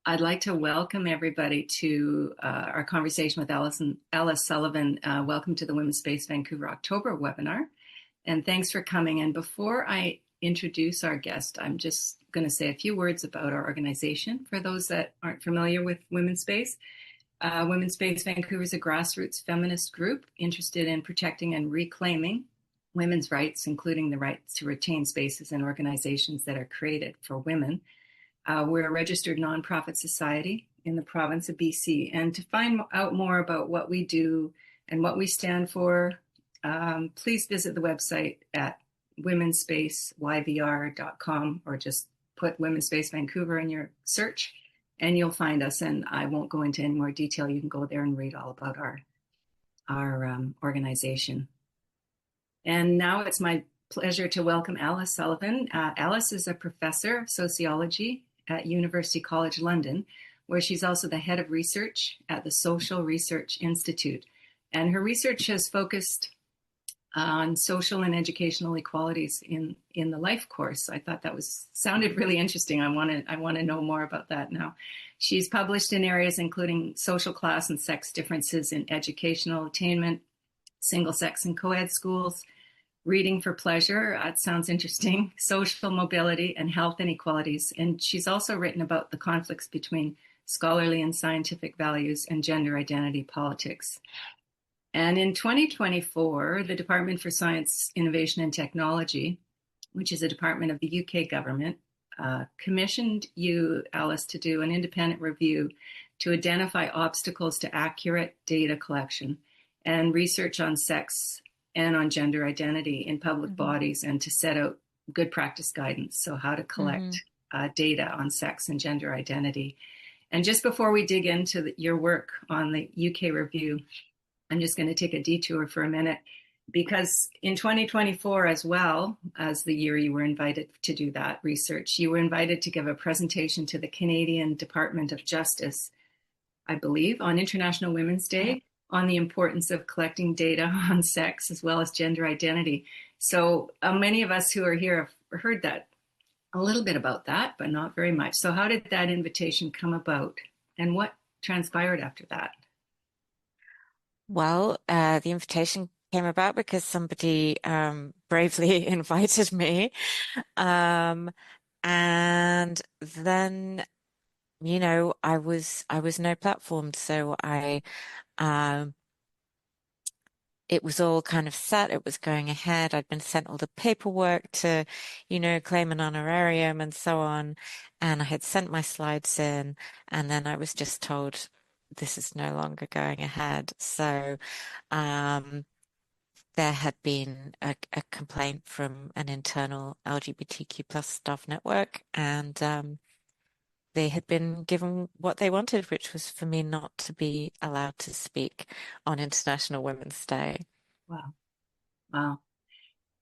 I'd like to welcome everybody to our conversation with Alice Sullivan. Welcome to the Women's Space Vancouver October webinar. And thanks for coming. And before I introduce our guest, I'm just going to say a few words about our organization for those that aren't familiar with Women's Space. Women's Space Vancouver is a grassroots feminist group interested in protecting and reclaiming women's rights, including the rights to retain spaces in organizations that are created for women. We're a registered nonprofit society in the province of BC. And to find out more about what we do and what we stand for, please visit the website at womenspaceyvr.com or just put Women's Space Vancouver in your search and you'll find us. And I won't go into any more detail. You can go there and read all about our organization. And now it's my pleasure to welcome Alice Sullivan. Alice is a professor of sociology at University College London, where she's also the head of research at the Social Research Institute. And her research has focused on social and educational equalities in the life course. I thought that sounded really interesting. I want to know more about that now. She's published in areas including social class and sex differences in educational attainment, single sex and co-ed schools, reading for pleasure, that sounds interesting, social mobility, and health inequalities. And she's also written about the conflicts between scholarly and scientific values and gender identity politics. And in 2024, the Department for Science, Innovation and Technology, which is a department of the UK government, commissioned you, Alice, to do an independent review to identify obstacles to accurate data collection and research on sex and on gender identity in public bodies, and to set out good practice guidance. So how to collect data on sex and gender identity. And just before we dig into your work on the UK review, I'm just going to take a detour for a minute, because in 2024, as well as the year you were invited to do that research, you were invited to give a presentation to the Canadian Department of Justice, I believe, on International Women's Day, on the importance of collecting data on sex as well as gender identity. So many of us who are here have heard that, a little bit about that, but not very much. So how did that invitation come about, and what transpired after that? Well, the invitation came about because somebody bravely invited me. And then, I was no platformed, so it was all kind of set. It was going ahead. I'd been sent all the paperwork to, claim an honorarium and so on. And I had sent my slides in, and then I was just told this is no longer going ahead. So there had been a complaint from an internal LGBTQ plus staff network, and they had been given what they wanted, which was for me not to be allowed to speak on International Women's Day. Wow. Wow.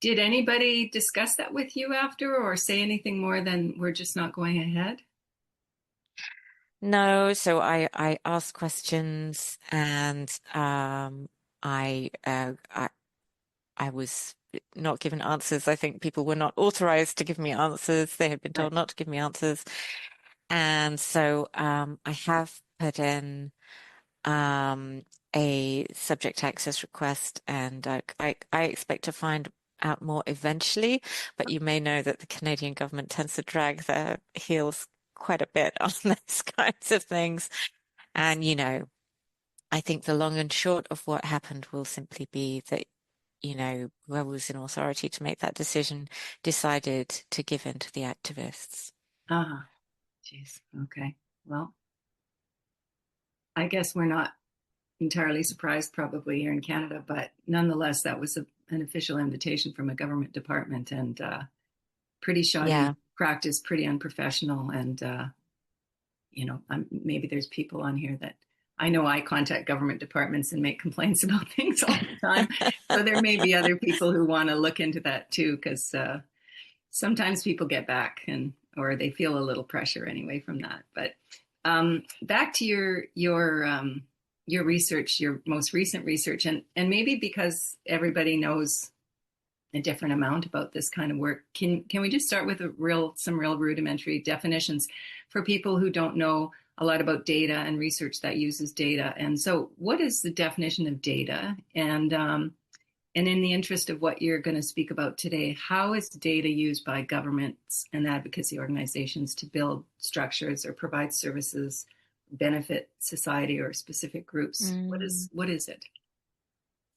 Did anybody discuss that with you after, or say anything more than we're just not going ahead? No, so I asked questions, and I was not given answers. I think people were not authorized to give me answers. They had been told not to give me answers. And so I have put in a subject access request, and I expect to find out more eventually, but you may know that the Canadian government tends to drag their heels quite a bit on those kinds of things. And, I think the long and short of what happened will simply be that, whoever was in authority to make that decision decided to give in to the activists. Jeez. Okay. Well, I guess we're not entirely surprised probably here in Canada, but nonetheless, that was an official invitation from a government department, and pretty shoddy practice, pretty unprofessional. And, maybe there's people on here that I know I contact government departments and make complaints about things all the time. So there may be other people who want to look into that too, because sometimes people get back or they feel a little pressure anyway from that. But back to your research, your most recent research, and maybe because everybody knows a different amount about this kind of work. Can we just start with some real rudimentary definitions for people who don't know a lot about data and research that uses data? And so, what is the definition of data? And in the interest of what you're going to speak about today, how is data used by governments and advocacy organizations to build structures or provide services, benefit society or specific groups? Mm. What is it?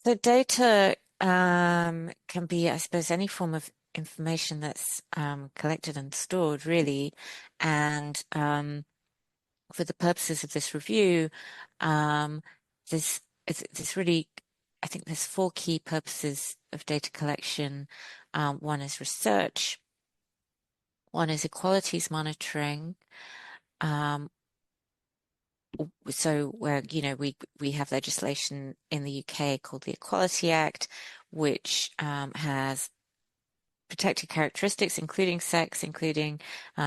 So data can be, I suppose, any form of information that's collected and stored, really. And for the purposes of this review, um, this really, I think there's four key purposes of data collection. One is research, one is equalities monitoring. So where, we have legislation in the UK called the Equality Act, which has protected characteristics, including sex, including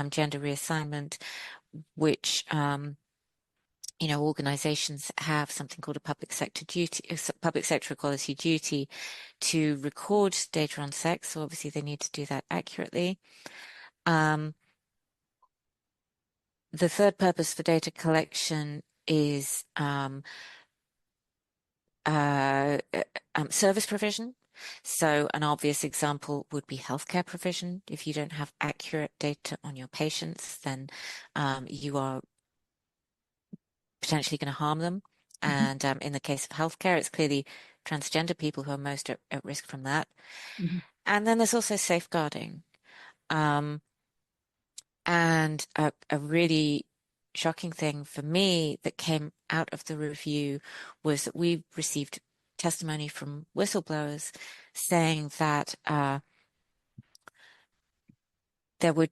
gender reassignment, which organizations have something called a public sector equality duty to record data on sex. So obviously they need to do that accurately. The third purpose for data collection is service provision. So an obvious example would be healthcare provision. If you don't have accurate data on your patients, then you are potentially going to harm them. And in the case of healthcare, it's clearly transgender people who are most at risk from that. Mm-hmm. And then there's also safeguarding. Um, and a really shocking thing for me that came out of the review was that we received testimony from whistleblowers saying that there were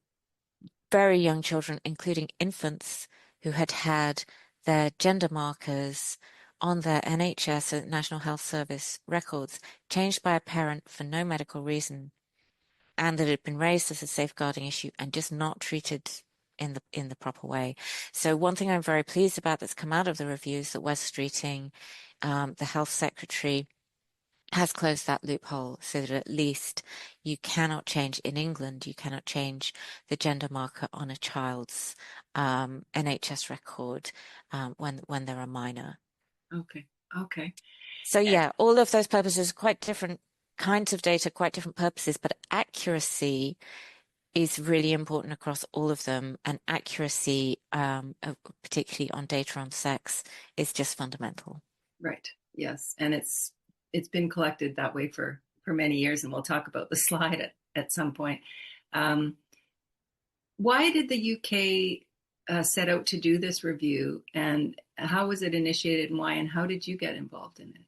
very young children, including infants, who had had their gender markers on their NHS, so National Health Service records, changed by a parent for no medical reason, and that it had been raised as a safeguarding issue and just not treated in the proper way. So one thing I'm very pleased about that's come out of the review is that Wes Streeting, the health secretary, has closed that loophole so that at least you cannot change in England, you cannot change the gender marker on a child's NHS record when they're a minor. Okay. Okay. So yeah, all of those purposes, quite different kinds of data, quite different purposes, but accuracy is really important across all of them. And accuracy, particularly on data on sex, is just fundamental. Right. Yes. And it's been collected that way for many years, and we'll talk about the slide at some point. Why did the UK set out to do this review, and how was it initiated, and why, and how did you get involved in it?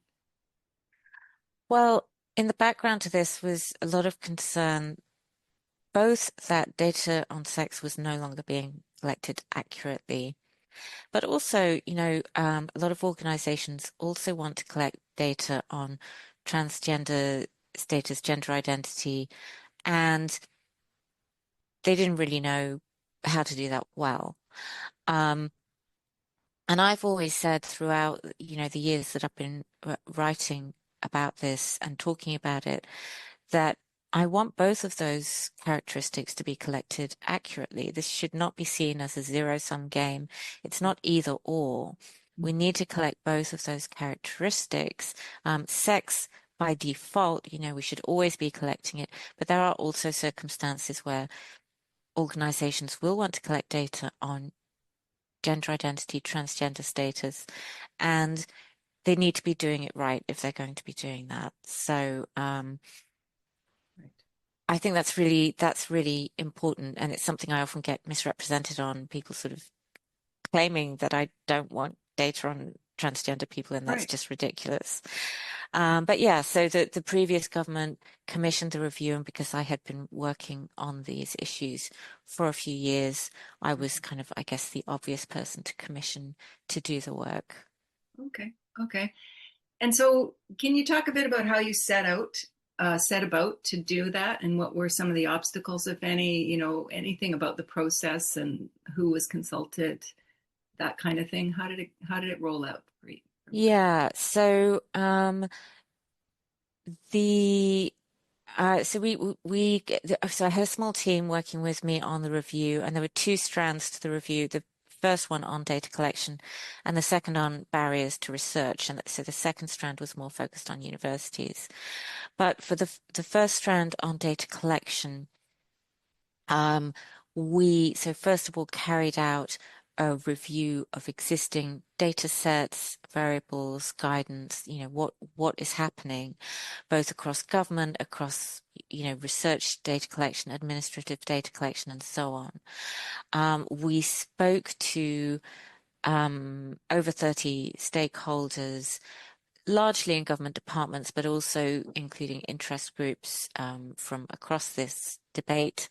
Well, in the background to this was a lot of concern, both that data on sex was no longer being collected accurately, but also, a lot of organizations also want to collect data on transgender status, gender identity, and they didn't really know how to do that well. And I've always said throughout, the years that I've been writing about this and talking about it, that I want both of those characteristics to be collected accurately. This should not be seen as a zero-sum game. It's not either or. We need to collect both of those characteristics. Sex, by default, we should always be collecting it, but there are also circumstances where organizations will want to collect data on gender identity, transgender status, and they need to be doing it right if they're going to be doing that. So Right. I think that's really important, and it's something I often get misrepresented on. People sort of claiming that I don't want data on transgender people, and that's Right. just ridiculous. But yeah, so the previous government commissioned the review, and because I had been working on these issues for a few years, I was kind of, I guess, the obvious person to commission to do the work. Okay. Okay. And so, can you talk a bit about how you set about to do that, and what were some of the obstacles, if any? Anything about the process and who was consulted, that kind of thing. How did it roll out for you? Yeah, so the So I had a small team working with me on the review, and there were two strands to the review. The first one on data collection, and the second on barriers to research. And so the second strand was more focused on universities. But for the first strand on data collection, um, we first of all carried out a review of existing data sets, variables, guidance, what is happening both across government, across, research data collection, administrative data collection, and so on. We spoke to over 30 stakeholders, largely in government departments, but also including interest groups from across this debate.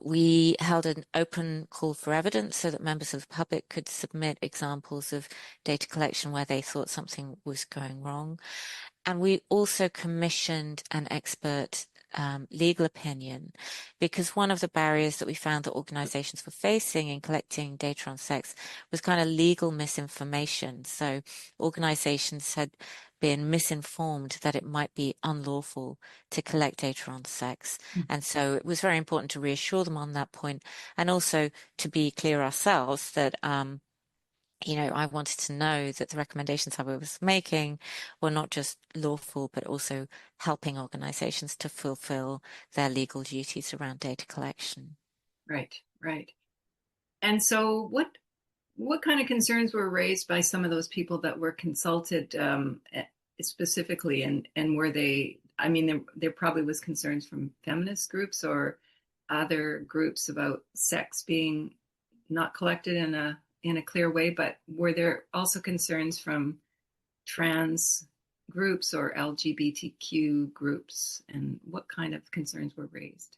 We held an open call for evidence so that members of the public could submit examples of data collection where they thought something was going wrong. And we also commissioned an expert legal opinion, because one of the barriers that we found that organizations were facing in collecting data on sex was kind of legal misinformation. So organizations had been misinformed that it might be unlawful to collect data on sex. And so it was very important to reassure them on that point, and also to be clear ourselves that I wanted to know that the recommendations I was making were not just lawful, but also helping organizations to fulfill their legal duties around data collection. Right, right. And so what kind of concerns were raised by some of those people that were consulted specifically, and were they, I mean, there probably was concerns from feminist groups or other groups about sex being not collected in a clear way, but were there also concerns from trans groups or LGBTQ groups, and what kind of concerns were raised?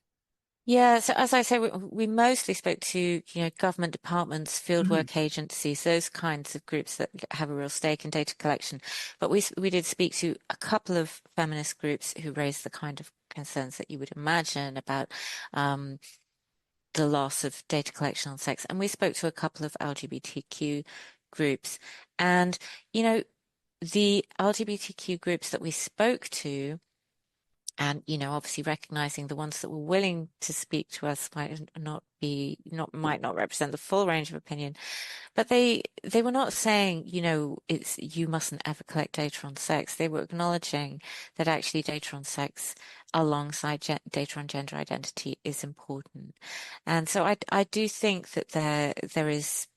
Yeah, so as I say, we mostly spoke to, government departments, Mm-hmm. fieldwork agencies, those kinds of groups that have a real stake in data collection. But we did speak to a couple of feminist groups who raised the kind of concerns that you would imagine about the loss of data collection on sex. And we spoke to a couple of LGBTQ groups. And, the LGBTQ groups that we spoke to, and, obviously recognizing the ones that were willing to speak to us might not represent the full range of opinion, but they were not saying, you mustn't ever collect data on sex. They were acknowledging that actually data on sex alongside data on gender identity is important. And so I do think that there is,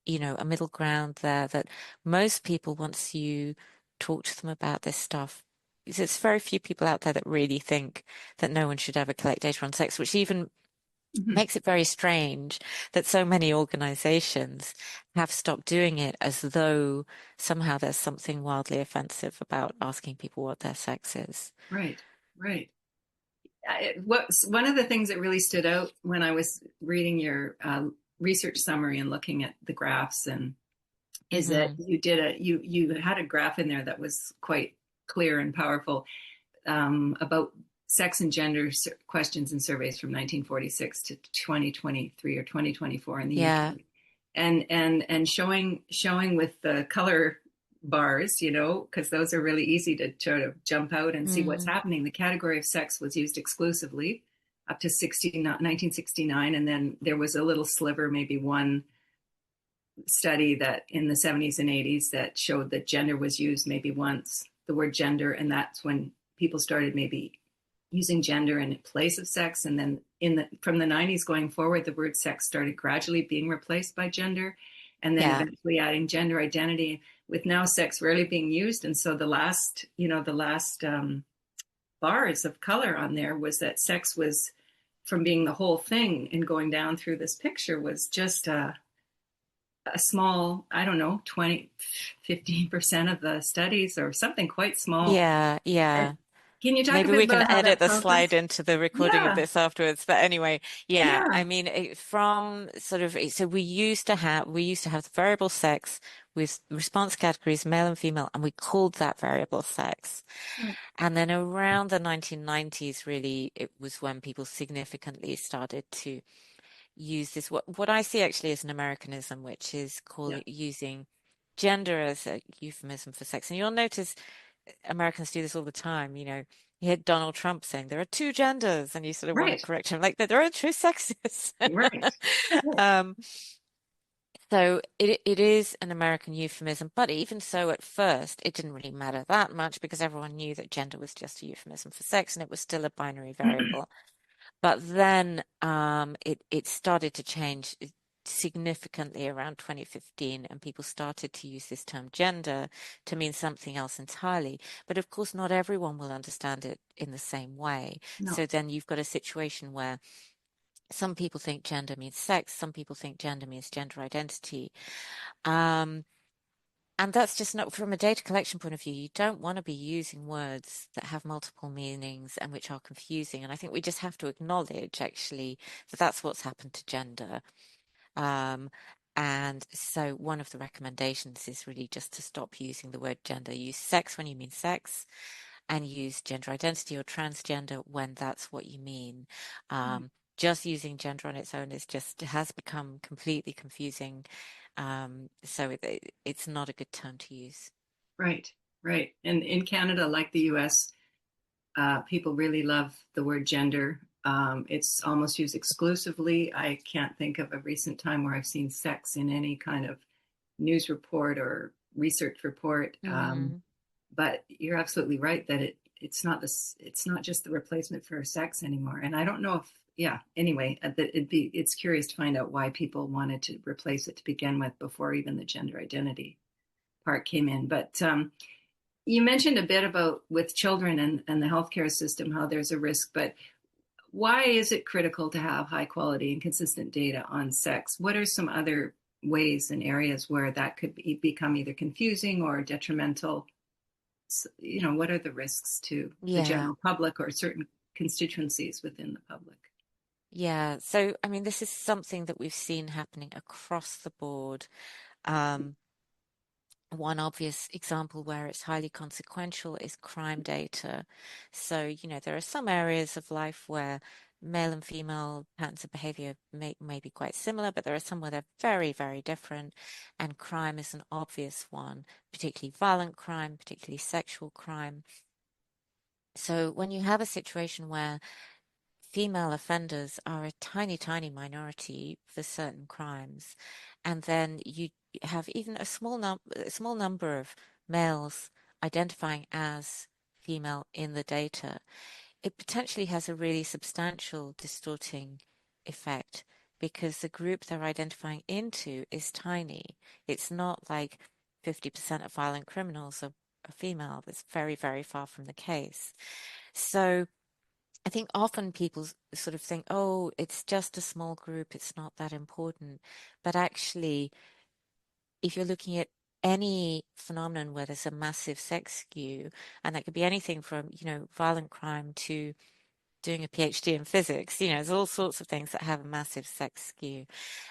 a middle ground there, that most people, once you talk to them about this stuff, there's very few people out there that really think that no one should ever collect data on sex, which even Mm-hmm. makes it very strange that so many organizations have stopped doing it, as though somehow there's something wildly offensive about asking people what their sex is. Right, right. One of the things that really stood out when I was reading your research summary and looking at the graphs, and is that Hmm. you had a graph in there that was quite clear and powerful about sex and gender questions and surveys from 1946 to 2023 or 2024 in the Yeah, UK, and showing with the color bars, because those are really easy to sort of jump out and see what's mm, happening. The category of sex was used exclusively up to 1969, and then there was a little sliver, maybe one study that in the 70s and 80s that showed that gender was used maybe once, the word gender, and that's when people started maybe using gender in place of sex. And then from the 90s going forward, the word sex started gradually being replaced by gender, and then yeah, eventually adding gender identity, with now sex rarely being used. And so the last bars of color on there was that sex was, from being the whole thing and going down through this picture, was just a small, I don't know, 20-15% of the studies, or something quite small. yeah, And yeah. can you talk a Maybe bit we can about how edit that the process? slide into the recording of Yeah, this afterwards. But anyway, yeah, yeah. I mean, from sort of, so we used to have the variable sex with response categories, male and female, and we called that variable sex. Right. And then around the 1990s, really, it was when people significantly started to use this, what I see actually as an Americanism, which is Yeah. using gender as a euphemism for sex. And you'll notice Americans do this all the time, you know. You hear Donald Trump saying there are two genders, and you sort of want to Right, correct him, like there are two sexes. right, right. Um, so it is an American euphemism, but even so, at first, it didn't really matter that much because everyone knew that gender was just a euphemism for sex, and it was still a binary variable. But then it started to change significantly around 2015, and people started to use this term gender to mean something else entirely. But of course, not everyone will understand it in the same way. No, So then you've got a situation where some people think gender means sex, some people think gender means gender identity. Um, and that's just not from a data collection point of view. You don't want to be using words that have multiple meanings and which are confusing. And I think we just have to acknowledge, actually, that that's what's happened to gender. Um, and so one of the recommendations is really just to stop using the word gender. Use sex when you mean sex, and use gender identity or transgender when that's what you mean. Just using gender on its own has become completely confusing. So it's not a good term to use. right, right. And in Canada, like the US, people really love the word gender. It's almost used exclusively. I can't think of a recent time where I've seen sex in any kind of news report or research report. Mm-hmm. But you're absolutely right that it's not just the replacement for sex anymore. And I don't know if yeah. Anyway, it's curious to find out why people wanted to replace it to begin with before even the gender identity part came in. But you mentioned a bit about with children and the healthcare system how there's a risk, but why is it critical to have high quality and consistent data on sex? What are some other ways and areas where that could become either confusing or detrimental? You know, what are the risks to the Yeah. general public or certain constituencies within the public? Yeah. So, I mean, this is something that we've seen happening across the board. Um, One obvious example where it's highly consequential is crime data. So, you know, there are some areas of life where male and female patterns of behavior may be quite similar, but there are some where they're very, very different. And crime is an obvious one, particularly violent crime, particularly sexual crime. So when you have a situation where female offenders are a tiny, tiny minority for certain crimes, and then you have even a small number of males identifying as female in the data, it potentially has a really substantial distorting effect because the group they're identifying into is tiny. It's not like 50% of violent criminals are female. That's very, very far from the case. So I think often people sort of think, oh, it's just a small group, it's not that important. But actually, if you're looking at any phenomenon where there's a massive sex skew, and that could be anything from, you know, violent crime to doing a PhD in physics, you know, there's all sorts of things that have a massive sex skew.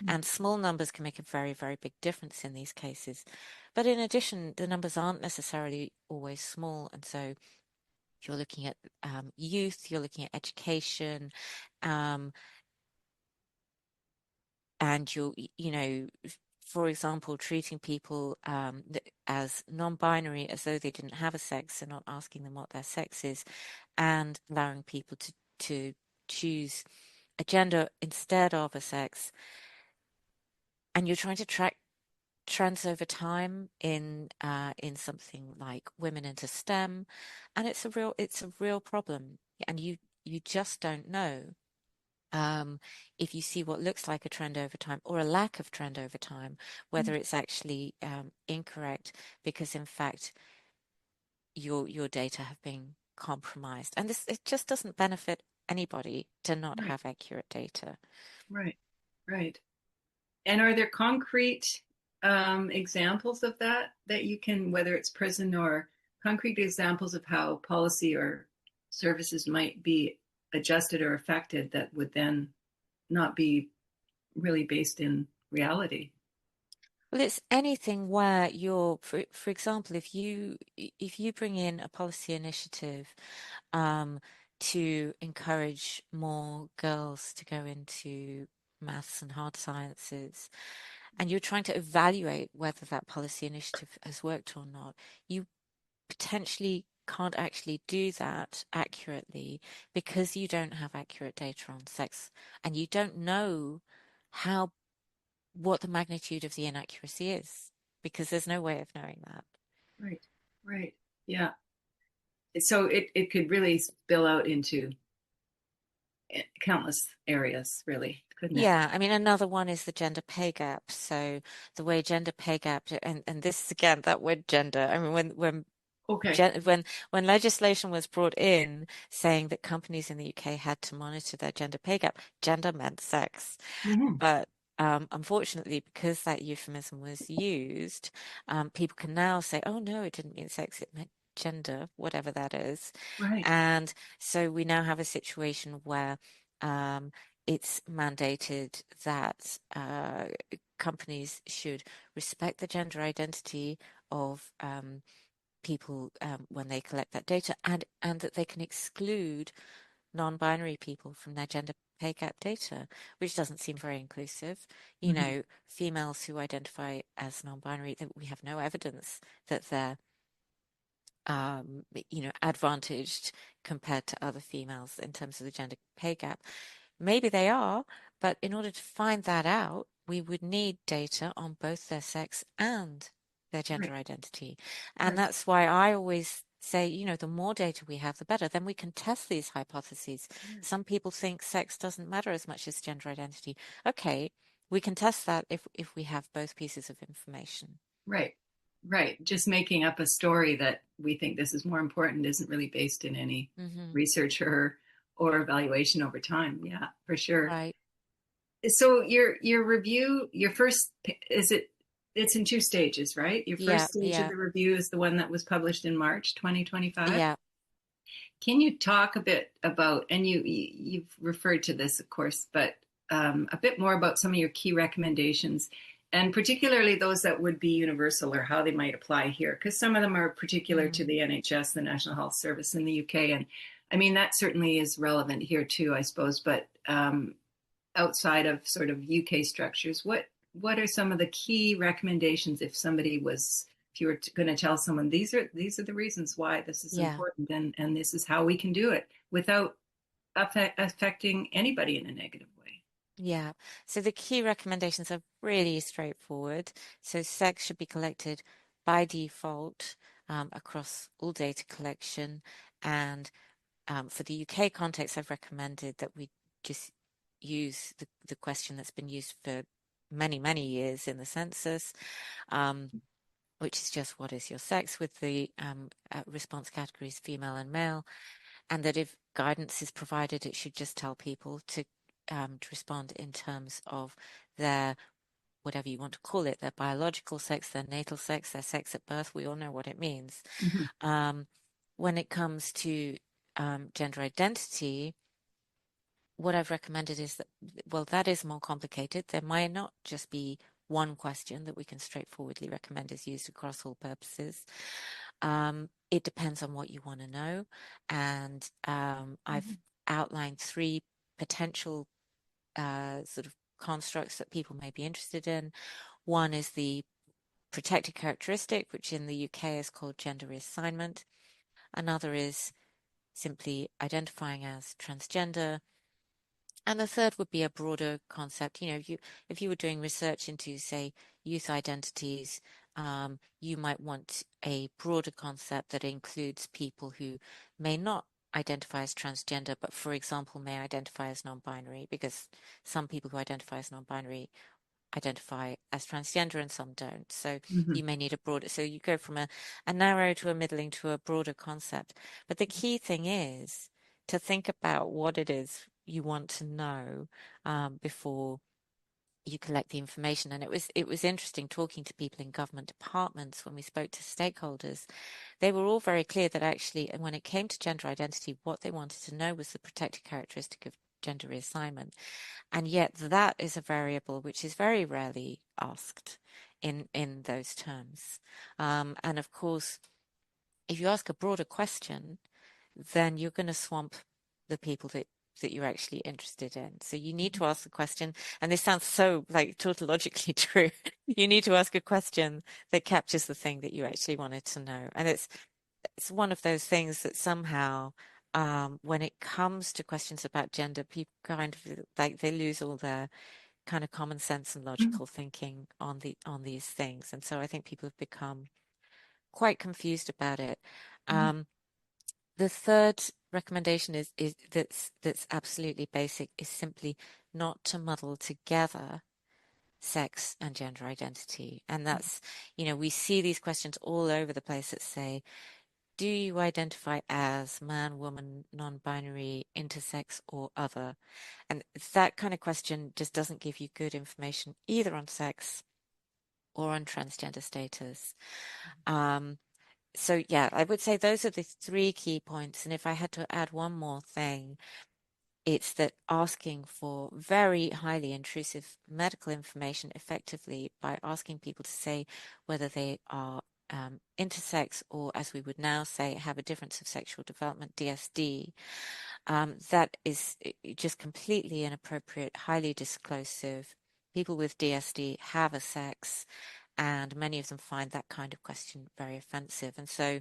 And small numbers can make a very, very big difference in these cases. But in addition, the numbers aren't necessarily always small. And so you're looking at youth, you're looking at education, um, and you know, for example, treating people as non-binary as though they didn't have a sex and not asking them what their sex is, and allowing people to choose a gender instead of a sex. And you're trying to track trends over time in something like women into STEM, and it's a real problem, and you just don't know if you see what looks like a trend over time or a lack of trend over time, whether it's actually incorrect because in fact your data have been compromised, and this it just doesn't benefit anybody to not Right, have accurate data. right, right. And are there concrete examples of that you can, whether it's prison or concrete examples of how policy or services might be adjusted or affected that would then not be really based in reality? Well, it's anything where for example, if you bring in a policy initiative um, to encourage more girls to go into maths and hard sciences, and you're trying to evaluate whether that policy initiative has worked or not, you potentially can't actually do that accurately because you don't have accurate data on sex and you don't know what the magnitude of the inaccuracy is because there's no way of knowing that. Right. Right. Yeah. So it could really spill out into countless areas, really, couldn't it? Yeah, I mean, another one is the gender pay gap. So the way gender pay gap, and this is again that word gender. I mean, Okay. when legislation was brought in saying that companies in the UK had to monitor their gender pay gap, gender meant sex. Hmm. But unfortunately, because that euphemism was used, people can now say, oh, no, it didn't mean sex, it meant gender, whatever that is. Right. And so we now have a situation where it's mandated that companies should respect the gender identity of people when they collect that data and that they can exclude non-binary people from their gender pay gap data, which doesn't seem very inclusive. You Hmm. know, females who identify as non-binary, that we have no evidence that they're advantaged compared to other females in terms of the gender pay gap. Maybe they are, but in order to find that out, we would need data on both their sex and their gender Right. identity. And Right. that's why I always say, the more data we have, the better. Then we can test these hypotheses. Yes. Some people think sex doesn't matter as much as gender identity. Okay, we can test that if we have both pieces of information. Right. Right. Just making up a story that we think this is more important isn't really based in any Hmm. research or evaluation over time. Yeah, for sure. Right. So your review, your first is it's in two stages, right? Your Yeah, first stage of yeah, the review is the one that was published in March 2025. yeah. Can you talk a bit about, and you've referred to this, of course, but a bit more about some of your key recommendations, and particularly those that would be universal or how they might apply here, because some of them are particular to Mm. the NHS, the National Health Service in the UK, and I mean that certainly is relevant here too, I suppose. But outside of sort of UK structures, what are some of the key recommendations if you were going to tell someone these are the reasons why this is Yeah. important and this is how we can do it without affecting anybody in a negative way. Yeah. So the key recommendations are really straightforward. So sex should be collected by default across all data collection. And for the UK context, I've recommended that we just use the question that's been used for many, many years in the census, which is just what is your sex, with the response categories female and male. And that if guidance is provided, it should just tell people to respond in terms of their, whatever you want to call it, their biological sex, their natal sex, their sex at birth. We all know what it means. Mm-hmm. Um, when it comes to gender identity, what I've recommended is that, well, that is more complicated. There might not just be one question that we can straightforwardly recommend is used across all purposes. It depends on what you want to know. And I've outlined three potential sort of constructs that people may be interested in. One is the protected characteristic, which in the UK is called gender reassignment. Another is simply identifying as transgender. And the third would be a broader concept. If you were doing research into, say, youth identities, you might want a broader concept that includes people who may not identify as transgender, but for example, may identify as non-binary, because some people who identify as non-binary identify as transgender and some don't. So Mm-hmm. you may need a broader, so you go from a narrow to a middling to a broader concept. But the key thing is to think about what it is you want to know before you collect the information. And it was interesting talking to people in government departments when we spoke to stakeholders. They were all very clear that actually, and when it came to gender identity, what they wanted to know was the protected characteristic of gender reassignment. And yet that is a variable which is very rarely asked in those terms. And of course, if you ask a broader question, then you're going to swamp the people that you're actually interested in. So you need to ask the question, and this sounds so like tautologically true. You need to ask a question that captures the thing that you actually wanted to know. And it's one of those things that somehow, when it comes to questions about gender, people kind of like they lose all their kind of common sense and logical thinking on these things, and so I think people have become quite confused about it. Um, the third recommendation is that's absolutely basic is simply not to muddle together sex and gender identity. And that's, we see these questions all over the place that say, do you identify as man, woman, non-binary, intersex, or other? And that kind of question just doesn't give you good information either on sex or on transgender status. Um, so yeah, I would say those are the three key points. And if I had to add one more thing, it's that asking for very highly intrusive medical information effectively by asking people to say whether they are intersex or, as we would now say, have a difference of sexual development, DSD, that is just completely inappropriate, highly disclosive. People with DSD have a sex, and many of them find that kind of question very offensive. And so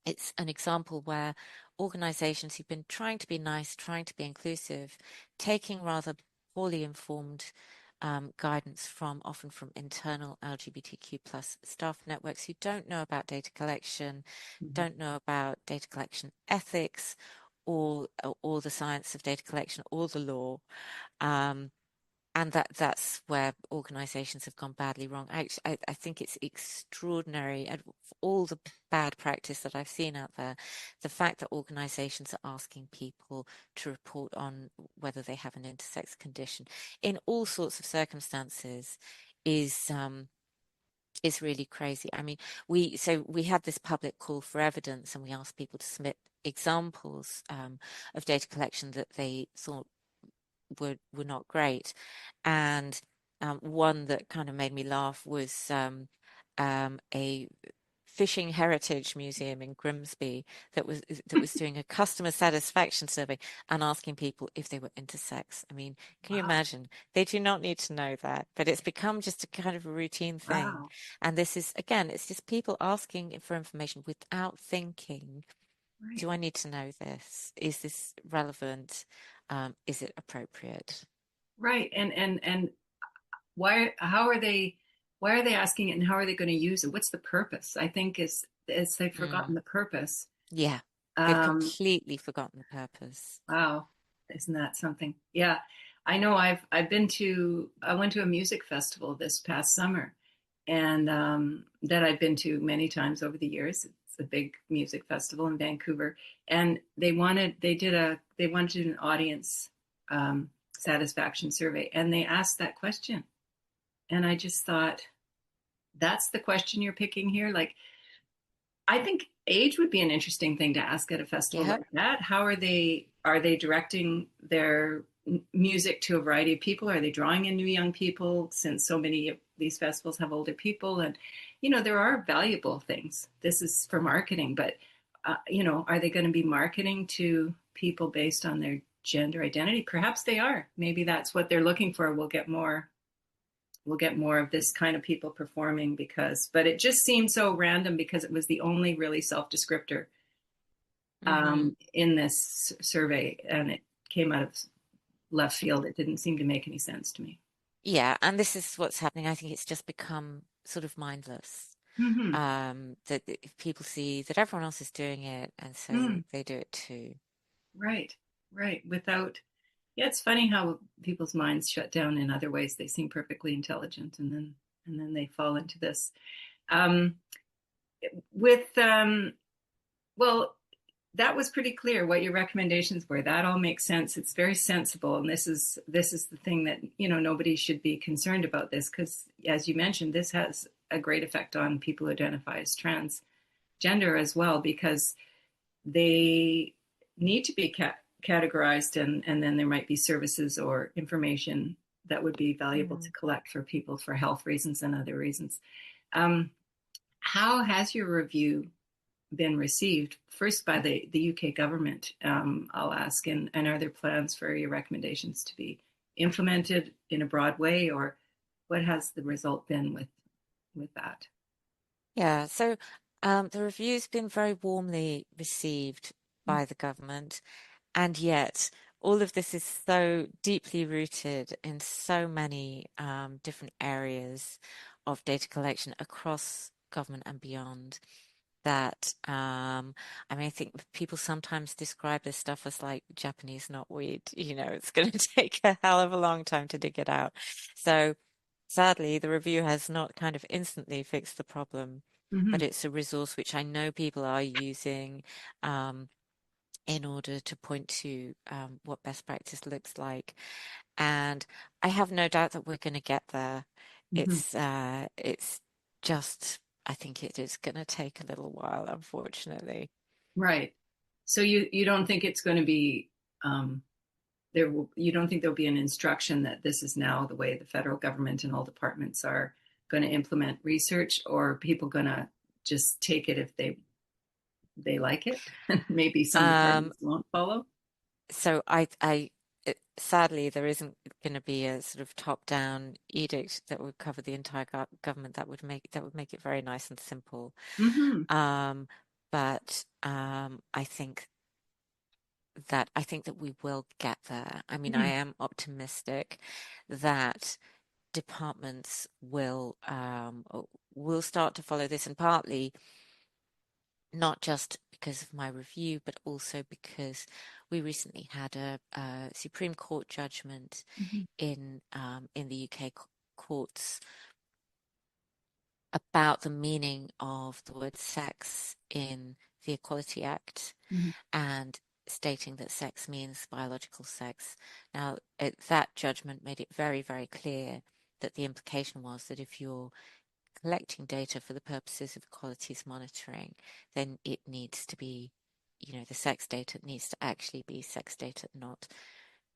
it's an example where organizations who've been trying to be nice, trying to be inclusive, taking rather poorly informed guidance from often from internal LGBTQ plus staff networks who don't know about data collection, don't know about data collection ethics, or the science of data collection, or the law. And that's where organizations have gone badly wrong. I think it's extraordinary, and for all the bad practice that I've seen out there, the fact that organizations are asking people to report on whether they have an intersex condition in all sorts of circumstances is really crazy. I mean, we had this public call for evidence, and we asked people to submit examples of data collection that they thought were not great. And one that kind of made me laugh was a fishing heritage museum in Grimsby that was doing a customer satisfaction survey and asking people if they were intersex. I mean, can you Wow. imagine? They do not need to know that, but it's become just a kind of a routine thing. Wow. And this is, again, it's just people asking for information without thinking, Right. do I need to know this? Is this relevant? Is it appropriate? Right. And why are they asking it, and how are they going to use it? What's the purpose? I think is they've forgotten Mm. the purpose. Yeah, they've Um, completely forgotten the purpose. wow. Isn't that something? Yeah. I know I went to a music festival this past summer, and that I've been to many times over the years. It's a big music festival in Vancouver, and they wanted an audience um, satisfaction survey, and they asked that question, and I just thought, that's the question you're picking here. Like, I think age would be an interesting thing to ask at a festival Yeah. like that. How are they directing their music to a variety of people? Are they drawing in new young people, since so many of these festivals have older people? And there are valuable things. This is for marketing, but are they going to be marketing to people based on their gender identity? Perhaps they are. Maybe that's what they're looking for. We'll get more of this kind of people performing, but it just seemed so random because it was the only really self-descriptor Hmm. in this survey, and it came out of left field. It didn't seem to make any sense to me. Yeah, and this is what's happening. I think it's just become sort of mindless. Mm-hmm. That if people see that everyone else is doing it, and so Mm, they do it too. right, right. Yeah, it's funny how people's minds shut down in other ways. They seem perfectly intelligent, and then they fall into this. Um, with well, that was pretty clear what your recommendations were. That all makes sense. It's very sensible, and this is the thing that nobody should be concerned about this, because, as you mentioned, this has a great effect on people who identify as transgender as well, because they need to be categorized, and then there might be services or information that would be valuable to Mm. collect for people for health reasons and other reasons. Um, how has your review been received, first by the UK government, I'll ask, and are there plans for your recommendations to be implemented in a broad way, or what has the result been with that? Yeah, so The review's been very warmly received by the government, and yet all of this is so deeply rooted in so many different areas of data collection across government and beyond that I mean, I think people sometimes describe this stuff as like Japanese knotweed. It's going to take a hell of a long time to dig it out. So sadly, the review has not kind of instantly fixed the problem, but Mm-hmm. it's a resource which I know people are using in order to point to what best practice looks like. And I have no doubt that we're going to get there. Mm-hmm. It's just, I think it is going to take a little while, unfortunately. Right. So you don't think it's going to be um, you don't think there'll be an instruction that this is now the way the federal government and all departments are going to implement research, or are people going to just take it if they like it, and maybe some Um, departments won't follow? so sadly, there isn't going to be a sort of top-down edict that would cover the entire government that would make it very nice and simple. Mm-hmm. Um, but I think that we will get there. I mean, I Mm-hmm. am optimistic that departments will start to follow this, and partly not just because of my review, but also because we recently had a Supreme Court judgment Mm-hmm. in the UK courts about the meaning of the word sex in the Equality Act, Mm-hmm. and stating that sex means biological sex. Now, that judgment made it very, very clear that the implication was that if you're collecting data for the purposes of equalities monitoring, then it needs to be, the sex data needs to actually be sex data, not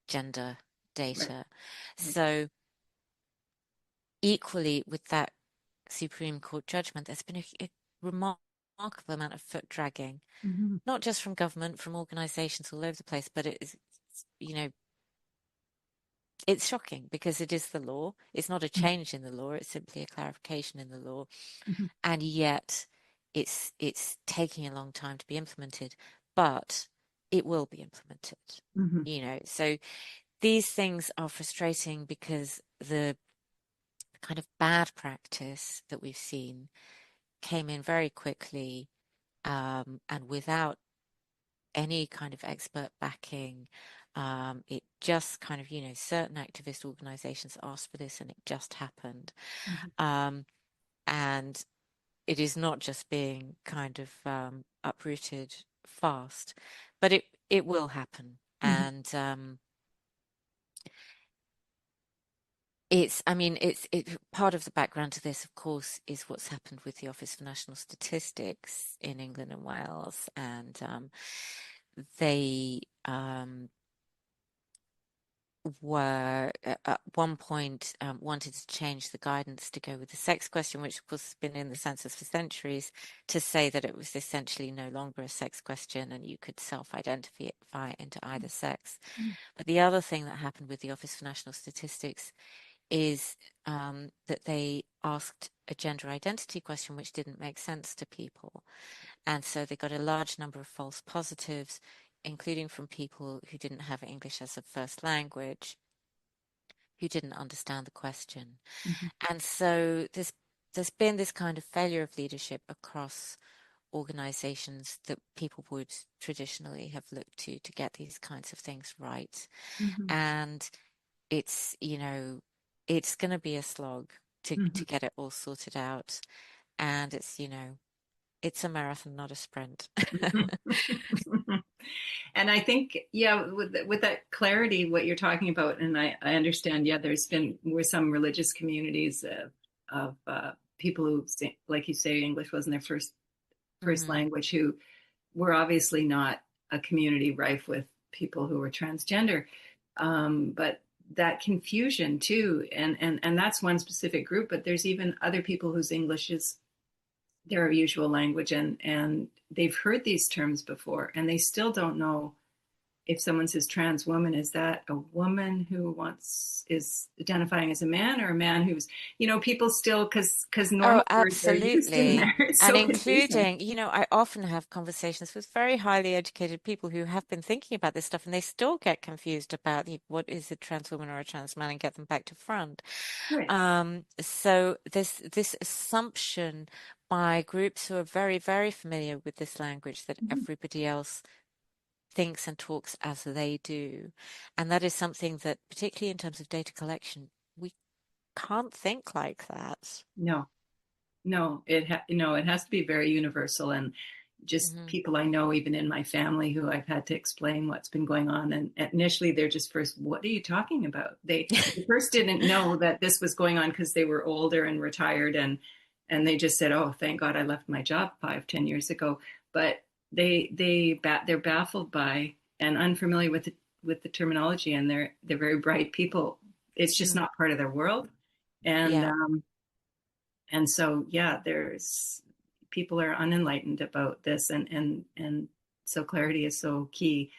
gender Right. data. Right. So, equally with that Supreme Court judgment, there's been a remarkable amount of foot dragging, Mm-hmm. not just from government, from organizations all over the place, but you know, it's shocking because it is the law. It's not a change in the law, it's simply a clarification in the law. Mm-hmm. And yet it's taking a long time to be implemented, but it will be implemented. Mm-hmm. So these things are frustrating because the kind of bad practice that we've seen came in very quickly, and without any kind of expert backing. It just kind of, certain activist organizations asked for this and it just happened. Mm-hmm. Um, and it is not just being kind of uprooted fast, but it will happen. Mm-hmm. And I mean, part of the background to this, of course, is what's happened with the Office for National Statistics in England and Wales, and they were at one point wanted to change the guidance to go with the sex question, which of course has been in the census for centuries, to say that it was essentially no longer a sex question and you could self-identify into either sex. But the other thing that happened with the Office for National Statistics is that they asked a gender identity question which didn't make sense to people. And so they got a large number of false positives, including from people who didn't have English as a first language, who didn't understand the question. Mm-hmm. And so there's been this kind of failure of leadership across organizations that people would traditionally have looked to get these kinds of things right. Mm-hmm. And it's going to be a slog to get it all sorted out. And it's a marathon, not a sprint. Mm-hmm. And I think, yeah, with that clarity, what you're talking about, and I understand, yeah, were some religious communities of people who, like you say, English wasn't their first Mm, language, who were obviously not a community rife with people who were transgender. But that confusion too, and that's one specific group, but there's even other people whose English is their usual language, and they've heard these terms before and they still don't know if someone says trans woman, is that a woman who is identifying as a man, or a man who's, people still, because Oh, normal words are used in absolutely. there. It's And so confusing. including, I often have conversations with very highly educated people who have been thinking about this stuff and they still get confused about what is a trans woman or a trans man and get them back to front. Right. So this assumption by groups who are very, very familiar with this language that Mhm. everybody else thinks and talks as they do. And that is something that, particularly in terms of data collection, we can't think like that. No, no, no, it has to be very universal, and just Hmm. people I know, even in my family, who I've had to explain what's been going on. And initially, they're just first, what are you talking about? They first didn't know that this was going on because they were older and retired, and they just said, "Oh, thank God I left my job 5, 10 years ago." But they're baffled by and unfamiliar with the terminology, and they're very bright people. It's just Mm. not part of their world, and Yeah, um, and so yeah, there's people are unenlightened about this, and so clarity is so key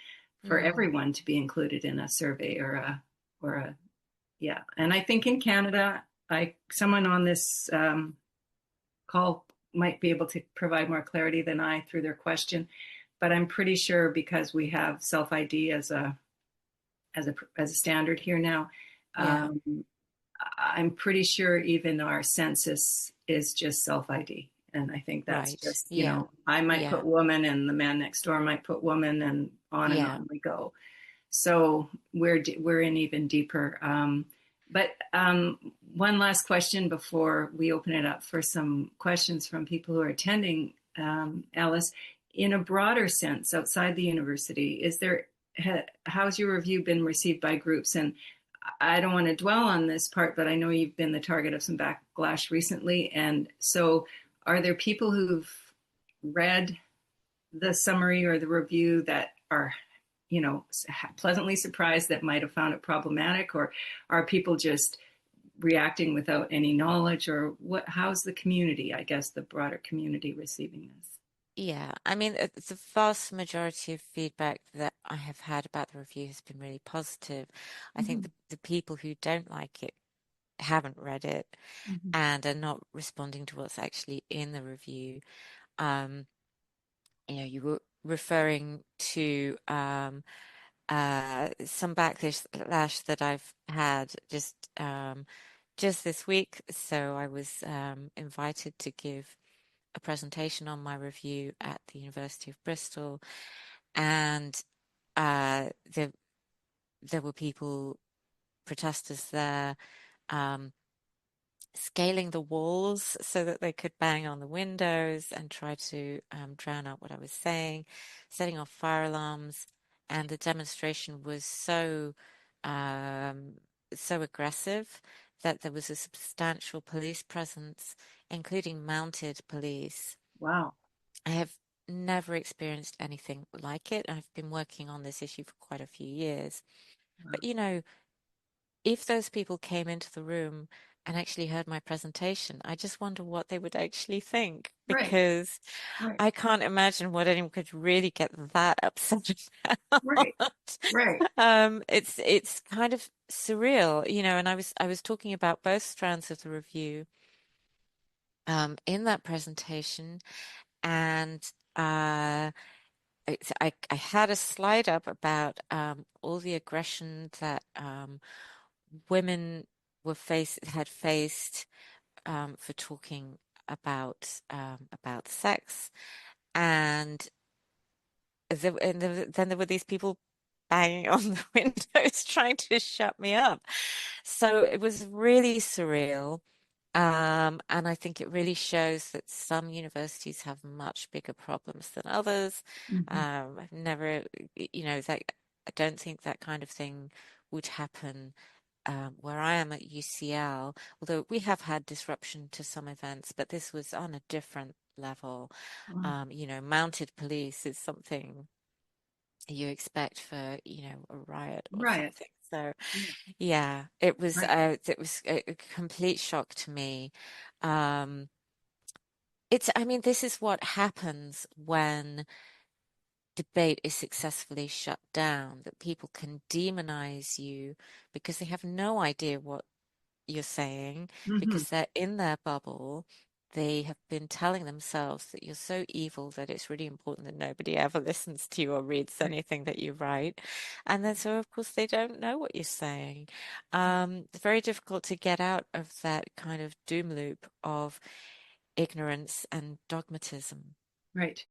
for mm, everyone to be included in a survey or a yeah. And I think in Canada, I someone on this call might be able to provide more clarity than I through their question, but I'm pretty sure, because we have self ID as a standard here now. yeah, um, I'm pretty sure even our census is just self ID. And I think that's right. just, Yeah, I might yeah, put woman and the man next door might put woman, and yeah, on we go. So we're in even deeper. But one last question before we open it up for some questions from people who are attending, Alice. In a broader sense, outside the university, how's your review been received by groups? And I don't want to dwell on this part, but I know you've been the target of some backlash recently. And so, are there people who've read the summary or the review that are, pleasantly surprised, that might have found it problematic, or are people just reacting without any knowledge, or what? How's the community? I guess the broader community receiving this. yeah. I mean, the vast majority of feedback that I have had about the review has been really positive. I think Mm-hmm. the people who don't like it haven't read it Mm-hmm. and are not responding to what's actually in the review. Um, you were referring to some backlash that I've had just this week. So I was invited to give a presentation on my review at the University of Bristol, and uh, there there were people, protesters there, um, scaling the walls so that they could bang on the windows and try to drown out what I was saying, setting off fire alarms, and the demonstration was um, so aggressive that there was a substantial police presence, including mounted police. Wow. I have never experienced anything like it. I've been working on this issue for quite a few years. Wow. But if those people came into the room and actually heard my presentation, I just wonder what they would actually think, Right. because Right. I can't imagine what anyone could really get that upset Right. about. Right. It's kind of surreal, and I was talking about both strands of the review in that presentation, and I had a slide up about all the aggression that women had faced for talking about sex, and then there were these people banging on the windows trying to shut me up. So it was really surreal. And I think it really shows that some universities have much bigger problems than others. Mm-hmm. I've never, that I don't think that kind of thing would happen where I am at UCL, although we have had disruption to some events, but this was on a different level. Wow. Mounted police is something you expect for, a riot or Right. something. So Yeah. yeah, Right. it was a complete shock to me. I mean, this is what happens when debate is successfully shut down, that people can demonize you because they have no idea what you're saying, Hmm. because they're in their bubble. They have been telling themselves that you're so evil that it's really important that nobody ever listens to you or reads Right. anything that you write. And then, so of course, they don't know what you're saying. It's very difficult to get out of that kind of doom loop of ignorance and dogmatism. Right.